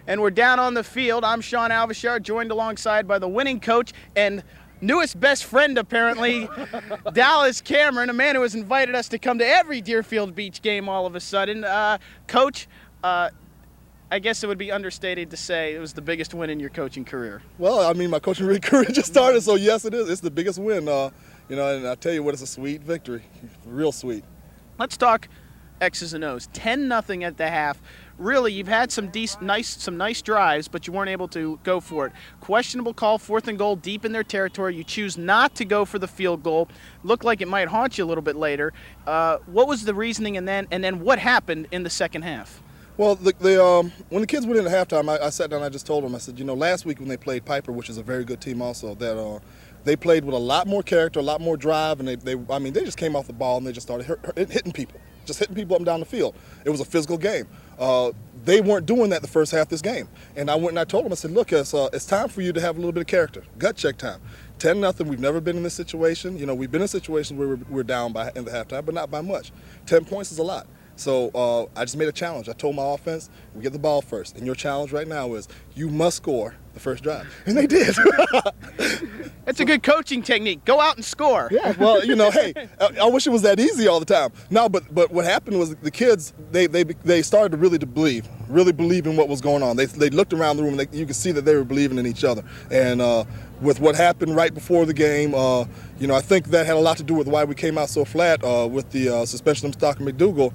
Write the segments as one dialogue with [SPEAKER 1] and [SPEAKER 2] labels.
[SPEAKER 1] And we're down on the field. I'm Sean Alvashar, joined alongside by the winning coach and newest best friend, apparently, Dallas Cameron, a man who has invited us to come to every Deerfield Beach game all of a sudden. Coach, I guess it would be understated to say it was the biggest win in your coaching career.
[SPEAKER 2] Well, I mean, my coaching career just started, so yes, it is. It's the biggest win. And I tell you what, it's a sweet victory, real sweet.
[SPEAKER 1] Let's talk X's and O's. 10-0 at the half. Really, you've had some nice drives, but you weren't able to go for it. Questionable call, 4th and goal, deep in their territory. You choose not to go for the field goal. Looked like it might haunt you a little bit later. What was the reasoning, and then what happened in the second half?
[SPEAKER 2] Well, when the kids went into halftime, I sat down and I just told them, I said, last week when they played Piper, which is a very good team also, that they played with a lot more character, a lot more drive, and they just came off the ball and they just started hitting people. Just hitting people up and down the field. It was a physical game. They weren't doing that the first half of this game. And I went and I told them, I said, look, it's time for you to have a little bit of character. Gut check time. 10-0, we've never been in this situation. We've been in situations where we're down in the halftime, but not by much. 10 points is a lot. So I just made a challenge. I told my offense, we get the ball first. And your challenge right now is you must score the first drive. And they did.
[SPEAKER 1] That's a good coaching technique. Go out and score.
[SPEAKER 2] Yeah, well, hey, I wish it was that easy all the time. No, but what happened was the kids, they started to really believe in what was going on. They looked around the room and you could see that they were believing in each other. And with what happened right before the game, I think that had a lot to do with why we came out so flat with the suspension of Stockton McDougal.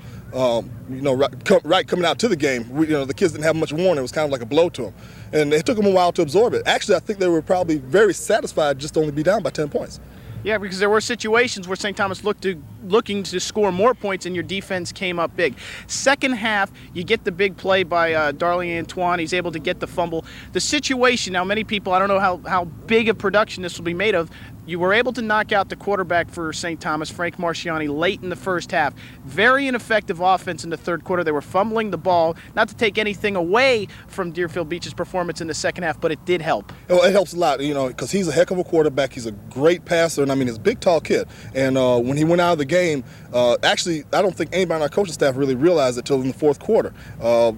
[SPEAKER 2] Right coming out to the game, the kids didn't have much warning. It was kind of like a blow to them. And it took them a while to absorb it. Actually, I think they were probably very satisfied just to only be down by 10 points.
[SPEAKER 1] Yeah, because there were situations where St. Thomas looking to score more points and your defense came up big. Second half, you get the big play by Darley Antoine. He's able to get the fumble. The situation, now many people, I don't know how big a production this will be made of, you were able to knock out the quarterback for St. Thomas, Frank Marciani, late in the first half. Very ineffective offense in the third quarter. They were fumbling the ball, not to take anything away from Deerfield Beach's performance in the second half, but it did help.
[SPEAKER 2] Well, it helps a lot, because he's a heck of a quarterback. He's a great passer, and he's a big, tall kid. And when he went out of the game, actually, I don't think anybody on our coaching staff really realized it till in the fourth quarter.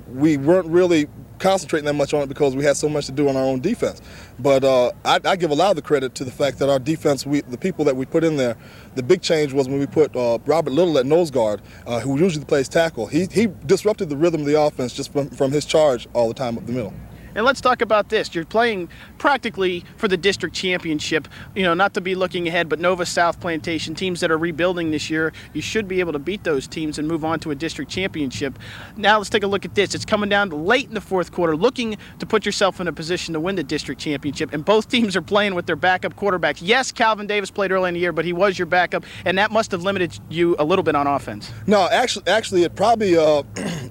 [SPEAKER 2] We weren't really concentrating that much on it because we had so much to do on our own defense. But I give a lot of the credit to the fact that our defense, the people that we put in there, the big change was when we put Robert Little at nose guard, who usually plays tackle. He disrupted the rhythm of the offense just from his charge all the time up the middle.
[SPEAKER 1] And let's talk about this. You're playing practically for the district championship, not to be looking ahead, but Nova South Plantation, teams that are rebuilding this year, you should be able to beat those teams and move on to a district championship. Now let's take a look at this. It's coming down to late in the fourth quarter, looking to put yourself in a position to win the district championship, and both teams are playing with their backup quarterbacks. Yes, Calvin Davis played early in the year, but he was your backup, and that must have limited you a little bit on offense.
[SPEAKER 2] No, actually, it probably,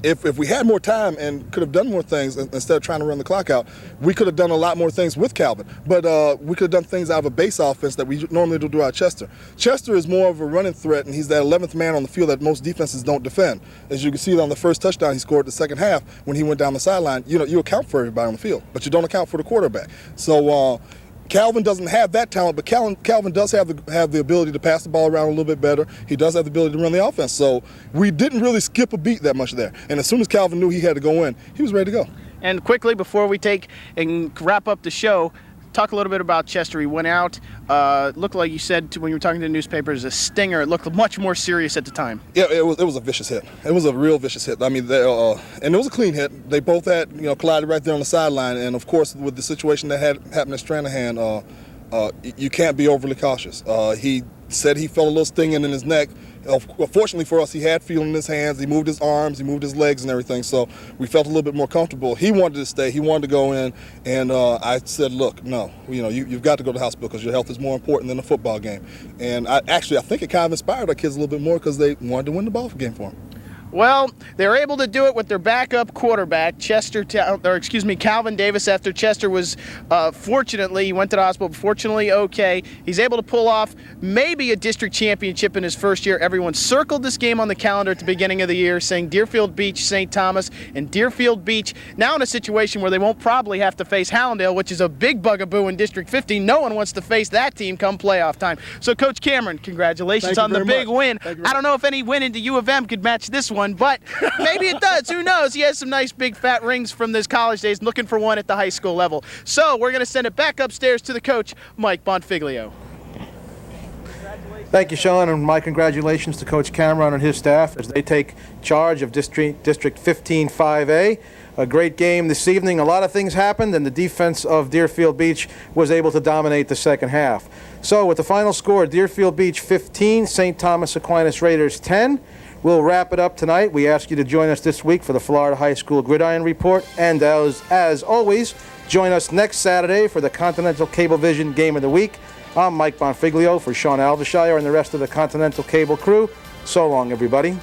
[SPEAKER 2] if we had more time and could have done more things instead of trying to run the clock out, we could have done a lot more things with Calvin. But we could have done things out of a base offense that we normally do out Chester. Chester is more of a running threat, and he's that 11th man on the field that most defenses don't defend. As you can see on the first touchdown he scored the second half when he went down the sideline, you account for everybody on the field, but you don't account for the quarterback. So Calvin doesn't have that talent, but Calvin does have the ability to pass the ball around a little bit better. He does have the ability to run the offense. So we didn't really skip a beat that much there. And as soon as Calvin knew he had to go in, he was ready to go.
[SPEAKER 1] And quickly, before we take and wrap up the show, talk a little bit about Chester. He went out, looked like you said when you were talking to the newspapers, a stinger. It looked much more serious at the time.
[SPEAKER 2] Yeah, it was a vicious hit. It was a real vicious hit. And it was a clean hit. They both had, collided right there on the sideline. And of course, with the situation that had happened at Stranahan, you can't be overly cautious. He said he felt a little stinging in his neck. Fortunately for us, he had feeling in his hands. He moved his arms, he moved his legs and everything, so we felt a little bit more comfortable. He wanted to stay. He wanted to go in, and I said, look, no, you've got to go to the hospital because your health is more important than a football game. And I think it kind of inspired our kids a little bit more because they wanted to win the ball game for them.
[SPEAKER 1] Well, they're able to do it with their backup quarterback, Calvin Davis, after Chester was, fortunately, he went to the hospital, but fortunately okay. He's able to pull off maybe a district championship in his first year. Everyone circled this game on the calendar at the beginning of the year, saying Deerfield Beach, St. Thomas, and Deerfield Beach now in a situation where they won't probably have to face Hallandale, which is a big bugaboo in District 15. No one wants to face that team come playoff time. So, Coach Cameron, congratulations on the big win. I don't know if any win into U of M could match this one. one, but maybe it does. Who knows? He has some nice big fat rings from his college days, looking for one at the high school level. So we're going to send it back upstairs to the coach, Mike Bonfiglio.
[SPEAKER 3] Thank you, Sean, and my congratulations to Coach Cameron and his staff as they take charge of District 15-5A. A great game this evening. A lot of things happened, and the defense of Deerfield Beach was able to dominate the second half. So with the final score, Deerfield Beach 15, St. Thomas Aquinas Raiders 10. We'll wrap it up tonight. We ask you to join us this week for the Florida High School Gridiron Report, and as always, join us next Saturday for the Continental Cablevision Game of the Week. I'm Mike Bonfiglio for Sean Alvishire and the rest of the Continental Cable crew. So long, everybody.